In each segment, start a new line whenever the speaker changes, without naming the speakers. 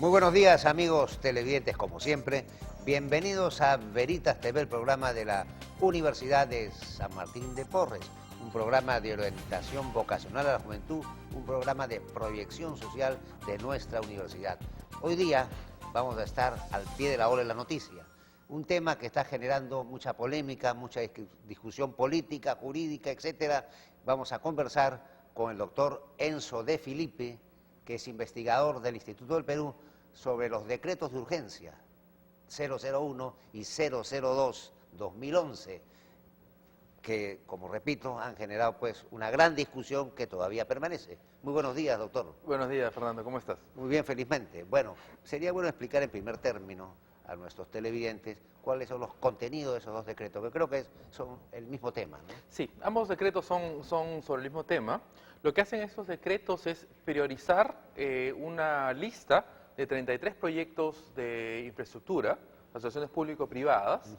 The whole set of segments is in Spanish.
Muy buenos días, amigos televidentes, como siempre. Bienvenidos a Veritas TV, el programa de la Universidad de San Martín de Porres, un programa de orientación vocacional a la juventud, un programa de proyección social de nuestra universidad. Hoy día vamos a estar al pie de la ola en la noticia, un tema que está generando mucha polémica, mucha discusión política, jurídica, etcétera. Vamos a conversar con el doctor Enzo De Filippi, que es investigador del Instituto del Perú, sobre los decretos de urgencia 001 y 002-2011, que, como repito, han generado pues una gran discusión que todavía permanece. Muy buenos días, doctor.
Buenos días, Fernando, ¿cómo estás?
Muy bien, felizmente. Bueno, sería bueno explicar en primer término a nuestros televidentes cuáles son los contenidos de esos dos decretos, que creo que son el mismo tema, ¿no?
Sí, ambos decretos son sobre el mismo tema. Lo que hacen estos decretos es priorizar una lista de 33 proyectos de infraestructura, asociaciones público-privadas,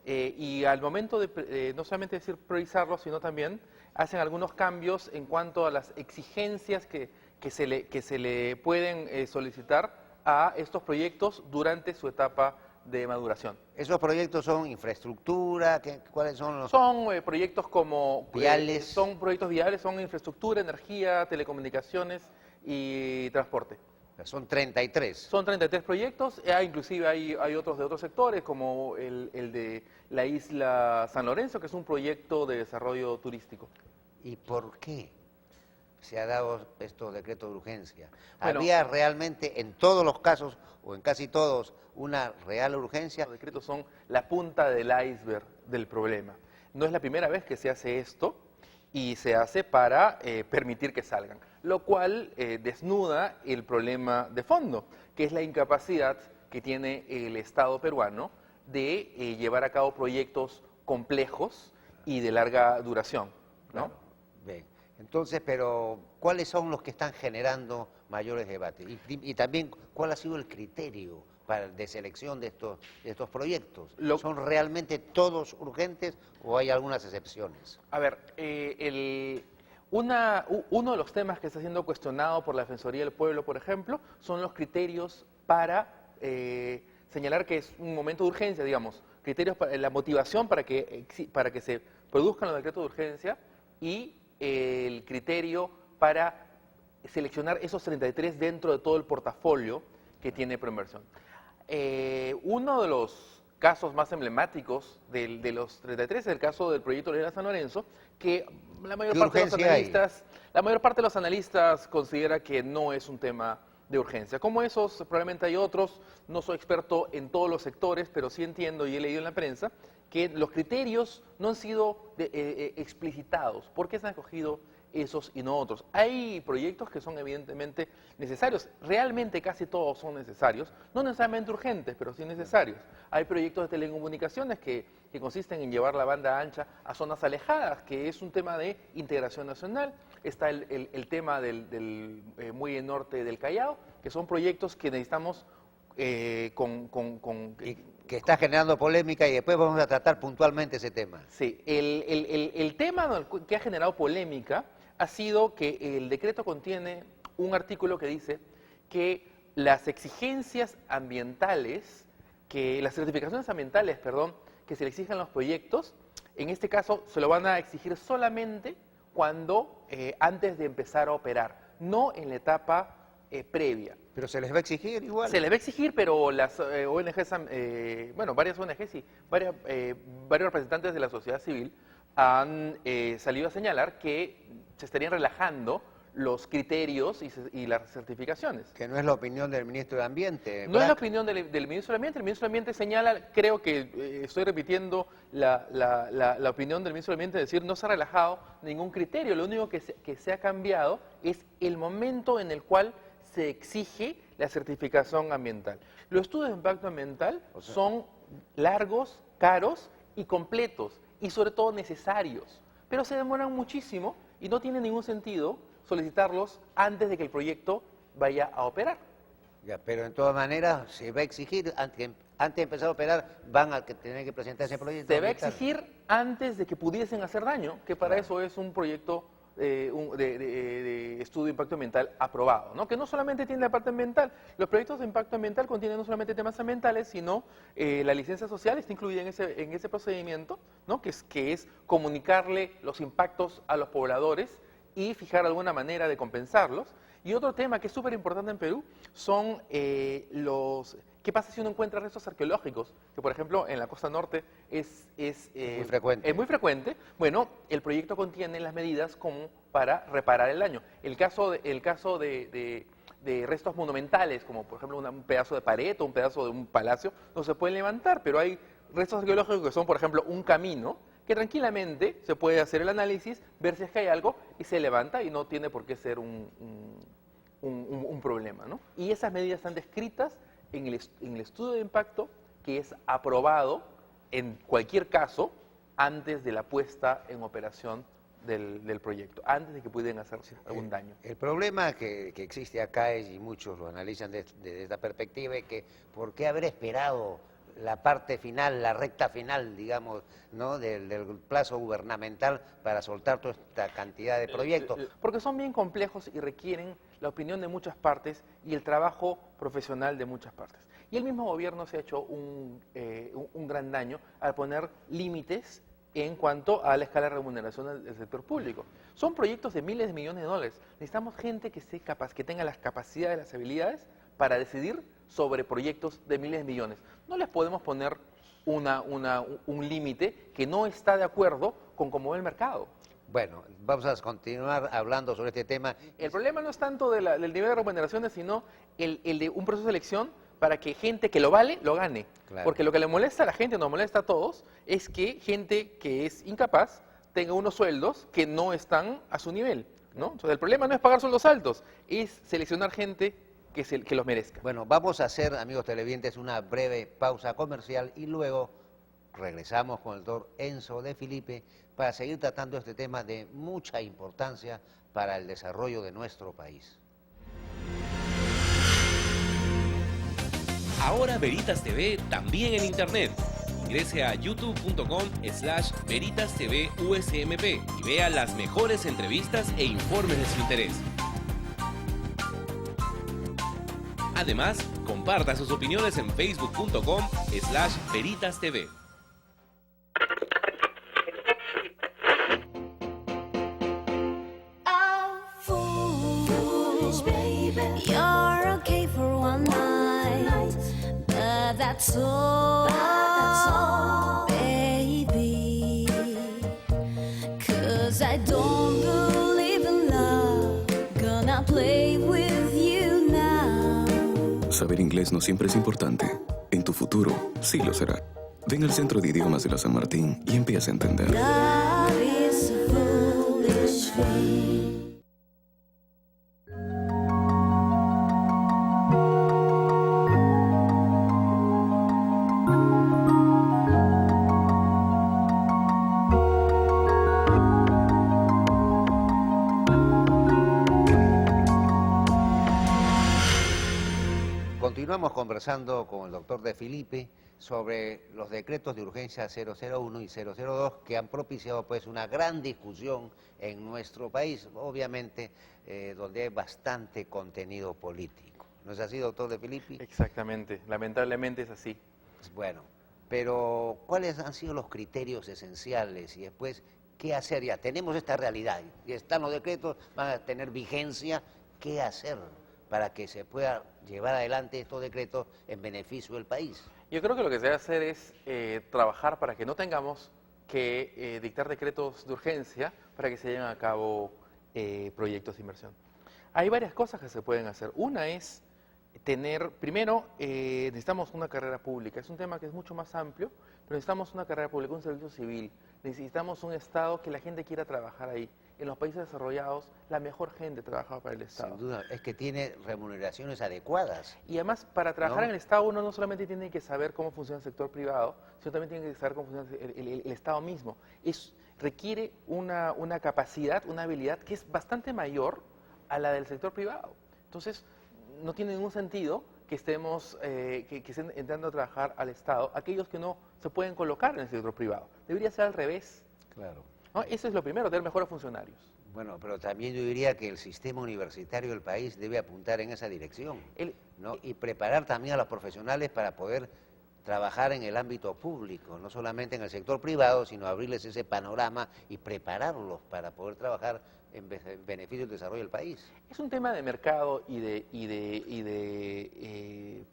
y al momento de no solamente decir priorizarlos, sino también hacen algunos cambios en cuanto a las exigencias que se le pueden solicitar a estos proyectos durante su etapa de maduración.
¿Esos proyectos son infraestructura? ¿Cuáles son los...?
Son proyectos como...
¿Viales?
Son proyectos viales, son infraestructura, energía, telecomunicaciones y transporte.
Son 33.
Son 33 proyectos, inclusive hay otros de otros sectores, como el de la isla San Lorenzo, que es un proyecto de desarrollo turístico.
¿Y por qué se ha dado estos decretos de urgencia?
Bueno,
¿Había realmente en todos los casos, o en casi todos, una real urgencia?
Los decretos son la punta del iceberg del problema. No es la primera vez que se hace esto, y se hace para permitir que salgan, lo cual desnuda el problema de fondo, que es la incapacidad que tiene el Estado peruano de llevar a cabo proyectos complejos y de larga duración, ¿no?
Claro. Bien. Entonces, pero ¿cuáles son los que están generando mayores debates? Y también, ¿cuál ha sido el criterio de selección de estos proyectos? ¿Son realmente todos urgentes o hay algunas excepciones?
A ver, uno de los temas que está siendo cuestionado por la Defensoría del Pueblo, por ejemplo, son los criterios para señalar que es un momento de urgencia, digamos, criterios para la motivación para que se produzcan los decretos de urgencia y el criterio para seleccionar esos 33 dentro de todo el portafolio que tiene Proinversión. Uno de los casos más emblemáticos de los 33 es el caso del proyecto de la isla San Lorenzo, que la mayor parte de los analistas considera que no es un tema de urgencia. Como esos, probablemente hay otros. No soy experto en todos los sectores, pero sí entiendo y he leído en la prensa que los criterios no han sido explicitados. ¿Por qué se han escogido esos y no otros? Hay proyectos que son evidentemente necesarios. Realmente casi todos son necesarios. No necesariamente urgentes, pero sí necesarios. Hay proyectos de telecomunicaciones que consisten en llevar la banda ancha a zonas alejadas, que es un tema de integración nacional. Está el tema del Muelle Norte del Callao, que son proyectos que necesitamos
que está generando polémica, y después vamos a tratar puntualmente ese tema.
Sí, el tema que ha generado polémica ha sido que el decreto contiene un artículo que dice que las exigencias ambientales, las certificaciones ambientales, perdón, que se le exigen a los proyectos, en este caso se lo van a exigir solamente cuando antes de empezar a operar, no en la etapa previa.
¿Pero se les va a exigir igual?
Se les va a exigir, pero las ONGs, varias ONGs y varios representantes de la sociedad civil han salido a señalar que se estarían relajando los criterios y las certificaciones.
Que no es la opinión del ministro de Ambiente.
No es la opinión del ministro del Ambiente. El ministro del Ambiente señala, creo que estoy repitiendo la opinión del ministro del Ambiente, es decir, no se ha relajado ningún criterio. Lo único que se ha cambiado es el momento en el cual se exige la certificación ambiental. Los estudios de impacto ambiental son largos, caros y completos, y sobre todo necesarios, pero se demoran muchísimo y no tiene ningún sentido solicitarlos antes de que el proyecto vaya a operar.
Ya, pero en todas maneras se va a exigir, antes de empezar a operar, van a tener que presentar ese proyecto.
Se va a exigir antes de que pudiesen hacer daño, que para eso es un proyecto de estudio de impacto ambiental aprobado, ¿no? Que no solamente tiene la parte ambiental, los proyectos de impacto ambiental contienen no solamente temas ambientales, sino la licencia social está incluida en ese procedimiento, ¿no? Que es comunicarle los impactos a los pobladores y fijar alguna manera de compensarlos. Y otro tema que es súper importante en Perú son ¿qué pasa si uno encuentra restos arqueológicos? Que, por ejemplo, en la costa norte es
muy frecuente.
Es muy frecuente. Bueno, el proyecto contiene las medidas como para reparar el daño. El caso de restos monumentales, como por ejemplo un pedazo de pared o un pedazo de un palacio, no se pueden levantar, pero hay restos arqueológicos que son, por ejemplo, un camino, que tranquilamente se puede hacer el análisis, ver si es que hay algo y se levanta y no tiene por qué ser un problema, ¿no? Y esas medidas están descritas en el estudio de impacto, que es aprobado en cualquier caso antes de la puesta en operación del proyecto, antes de que pudieran hacerse algún daño.
El problema que existe acá es, y muchos lo analizan desde esta perspectiva, es que ¿por qué haber esperado la parte final, la recta final, digamos, ¿no? del plazo gubernamental para soltar toda esta cantidad de proyectos?
Porque son bien complejos y requieren la opinión de muchas partes y el trabajo profesional de muchas partes. Y el mismo gobierno se ha hecho un gran daño al poner límites en cuanto a la escala de remuneración del sector público. Son proyectos de miles de millones de dólares. Necesitamos gente que esté capaz, que tenga las capacidades, las habilidades para decidir sobre proyectos de miles de millones. No les podemos poner un límite que no está de acuerdo con cómo ve el mercado.
Bueno, vamos a continuar hablando sobre este tema.
El problema no es tanto del nivel de remuneraciones, sino el de un proceso de elección para que gente que lo vale, lo gane.
Claro.
Porque lo que le molesta a la gente, nos molesta a todos, es que gente que es incapaz tenga unos sueldos que no están a su nivel, ¿no? Entonces, el problema no es pagar sueldos altos, es seleccionar gente que los merezca.
Bueno, vamos a hacer, amigos televidentes, una breve pausa comercial y luego regresamos con el doctor Enzo de Filipe para seguir tratando este tema de mucha importancia para el desarrollo de nuestro país.
Ahora Veritas TV también en Internet. Ingrese a youtube.com/Veritas TV USMP y vea las mejores entrevistas e informes de su interés. Además, comparta sus opiniones en facebook.com/Veritas TV.
Oh, foolish baby, you're okay for one night, but that's all, baby, 'cause I don't believe in love, gonna play with you now.
Saber inglés no siempre es importante. En tu futuro, sí lo será. Ven al Centro de Idiomas de la San Martín y empieza a entender.
Love is a foolish thing.
Continuamos conversando con el doctor de Filipe sobre los decretos de urgencia 001 y 002 que han propiciado pues una gran discusión en nuestro país, obviamente donde hay bastante contenido político. ¿No es así, doctor de Filipe?
Exactamente, lamentablemente es así.
Bueno, pero ¿cuáles han sido los criterios esenciales y después qué hacer? Ya tenemos esta realidad y están los decretos, van a tener vigencia, ¿qué hacer para que se pueda llevar adelante estos decretos en beneficio del país?
Yo creo que lo que se debe hacer es trabajar para que no tengamos que dictar decretos de urgencia para que se lleven a cabo proyectos de inversión. Hay varias cosas que se pueden hacer. Una es primero, necesitamos una carrera pública. Es un tema que es mucho más amplio, pero necesitamos una carrera pública, un servicio civil. Necesitamos un Estado que la gente quiera trabajar ahí. En los países desarrollados, la mejor gente trabaja para el Estado.
Sin duda, es que tiene remuneraciones adecuadas.
Y además, para trabajar
¿No?
en el Estado, uno no solamente tiene que saber cómo funciona el sector privado, sino también tiene que saber cómo funciona el Estado mismo. Requiere una capacidad, una habilidad que es bastante mayor a la del sector privado. Entonces, no tiene ningún sentido que estemos que estén entrando a trabajar al Estado aquellos que no se pueden colocar en el sector privado. Debería ser al revés.
Claro.
¿No? Eso es lo primero, tener mejores funcionarios.
Bueno, pero también yo diría que el sistema universitario del país debe apuntar en esa dirección, ¿no? Y preparar también a los profesionales para poder trabajar en el ámbito público, no solamente en el sector privado, sino abrirles ese panorama y prepararlos para poder trabajar en beneficio del desarrollo del país.
Es un tema de mercado y de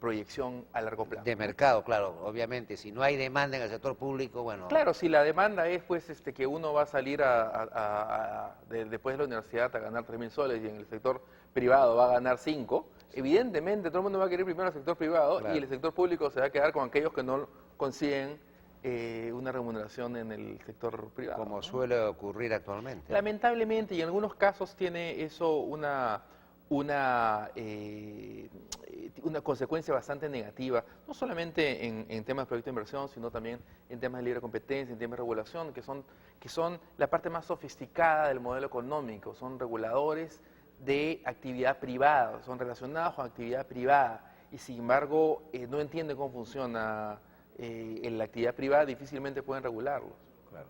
proyección a largo plazo.
De mercado, claro, obviamente. Si no hay demanda en el sector público, bueno...
Claro, si la demanda es pues que uno va a salir después de la universidad a ganar 3.000 soles y en el sector privado va a ganar 5, evidentemente todo el mundo va a querer primero el sector privado,
claro,
y el sector público se va a quedar con aquellos que no consiguen una remuneración en el sector privado.
Como
¿no?
suele ocurrir actualmente.
Lamentablemente, y en algunos casos tiene eso una consecuencia bastante negativa, no solamente en temas de proyecto de inversión, sino también en temas de libre competencia, en temas de regulación, que son la parte más sofisticada del modelo económico, son reguladores de actividad privada, son relacionados con actividad privada, y sin embargo no entienden cómo funciona en la actividad privada, difícilmente pueden regularlos.
Claro.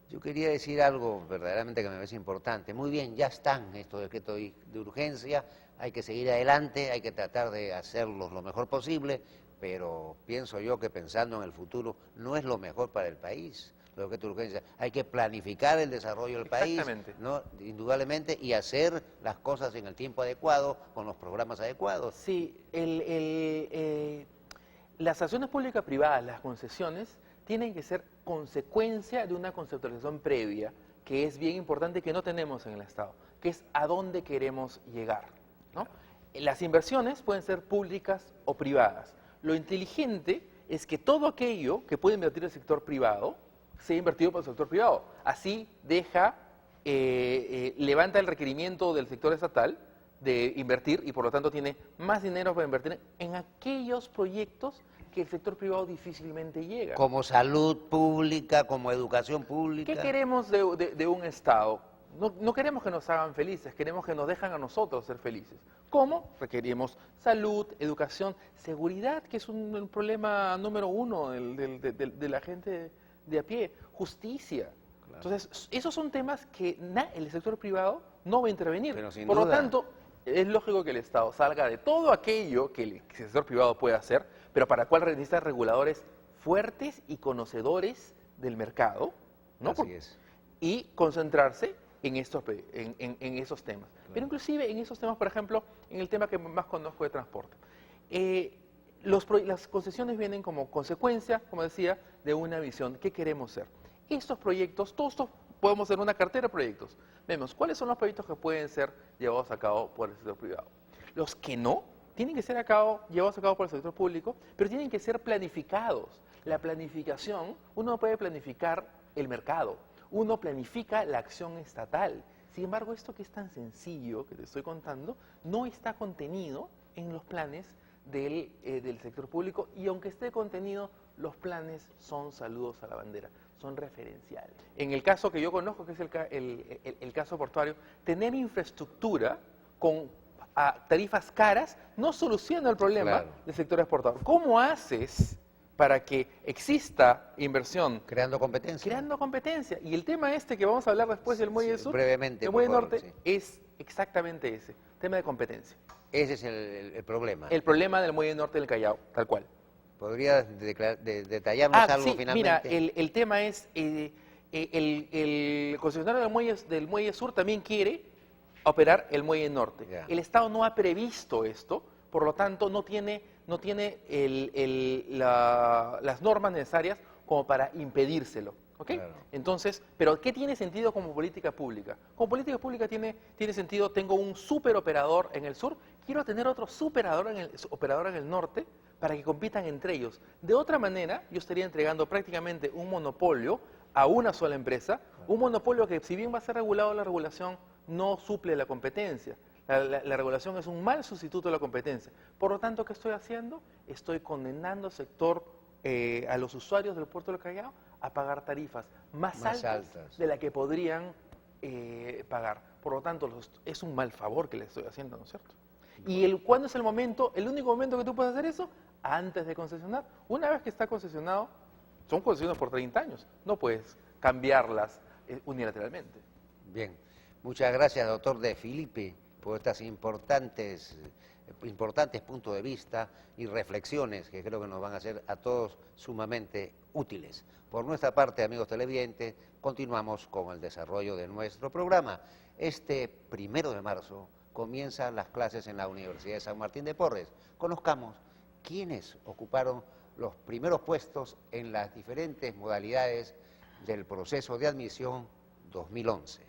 Yo quería decir algo verdaderamente que me parece importante. Muy bien, ya están estos decretos de urgencia, hay que seguir adelante, hay que tratar de hacerlos lo mejor posible, pero pienso yo que pensando en el futuro no es lo mejor para el país. Los decretos de urgencia, hay que planificar el desarrollo del país, ¿no? Indudablemente, y hacer las cosas en el tiempo adecuado, con los programas adecuados.
Sí, las acciones públicas privadas, las concesiones, tienen que ser consecuencia de una conceptualización previa, que es bien importante, que no tenemos en el Estado, que es a dónde queremos llegar, ¿no? Las inversiones pueden ser públicas o privadas. Lo inteligente es que todo aquello que puede invertir el sector privado sea invertido por el sector privado. Así levanta el requerimiento del sector estatal de invertir, y por lo tanto tiene más dinero para invertir en aquellos proyectos que el sector privado difícilmente llega.
Como salud pública, como educación pública.
¿Qué queremos de un Estado? No queremos que nos hagan felices, queremos que nos dejan a nosotros ser felices. ¿Cómo? Requerimos salud, educación, seguridad, que es un problema número uno de la gente de a pie, justicia. Claro. Entonces, esos son temas que el sector privado no va a intervenir.
Pero sin
Por
duda.
lo tanto, es lógico que el Estado salga de todo aquello que el sector privado puede hacer, pero para el cual necesita reguladores fuertes y conocedores del mercado, ¿no?
Así es.
Y concentrarse en esos temas. Claro. Pero inclusive en esos temas, por ejemplo, en el tema que más conozco de transporte. Las concesiones vienen como consecuencia, como decía, de una visión. ¿Qué queremos ser? Estos proyectos, todos estos podemos hacer una cartera de proyectos. Vemos cuáles son los proyectos que pueden ser llevados a cabo por el sector privado. Los que no, tienen que ser llevados a cabo por el sector público, pero tienen que ser planificados. La planificación, uno no puede planificar el mercado, uno planifica la acción estatal. Sin embargo, esto que es tan sencillo que te estoy contando, no está contenido en los planes del sector público, y aunque esté contenido, los planes son saludos a la bandera, son referenciales. En el caso que yo conozco, que es el caso portuario, tener infraestructura con tarifas caras no soluciona el problema del sector exportador. ¿Cómo haces para que exista inversión?
Creando competencia.
Creando competencia. Y el tema que vamos a hablar después del Muelle Sur,
brevemente,
el Muelle
por favor,
Norte, es exactamente ese, tema de competencia.
Ese es el problema.
El problema del Muelle Norte del Callao, tal cual.
¿Podrías detallarnos algo
sí,
finalmente?
Mira, el tema es, el concesionario del Muelle Sur también quiere operar el Muelle Norte.
Ya.
El Estado no ha previsto esto, por lo tanto no tiene las normas necesarias como para impedírselo. ¿Ok?
Claro.
Entonces, ¿pero qué tiene sentido como política pública? Como política pública tiene sentido, tengo un superoperador en el sur, quiero tener otro superoperador en el norte para que compitan entre ellos. De otra manera, yo estaría entregando prácticamente un monopolio a una sola empresa, un monopolio que, si bien va a ser regulado, la regulación no suple la competencia. La regulación es un mal sustituto de la competencia. Por lo tanto, ¿qué estoy haciendo? Estoy condenando al sector, a los usuarios del puerto del Callao, a pagar tarifas más altas de la que podrían pagar. Por lo tanto, es un mal favor que le estoy haciendo, ¿no es cierto? ¿Y cuándo es el momento? El único momento que tú puedes hacer eso, antes de concesionar. Una vez que está concesionado, son concesiones por 30 años. No puedes cambiarlas unilateralmente.
Bien. Muchas gracias, doctor De Filippi, por estos importantes puntos de vista y reflexiones que creo que nos van a ser a todos sumamente útiles. Por nuestra parte, amigos televidentes, continuamos con el desarrollo de nuestro programa. Este 1 de marzo comienzan las clases en la Universidad de San Martín de Porres. Conozcamos quiénes ocuparon los primeros puestos en las diferentes modalidades del proceso de admisión 2011.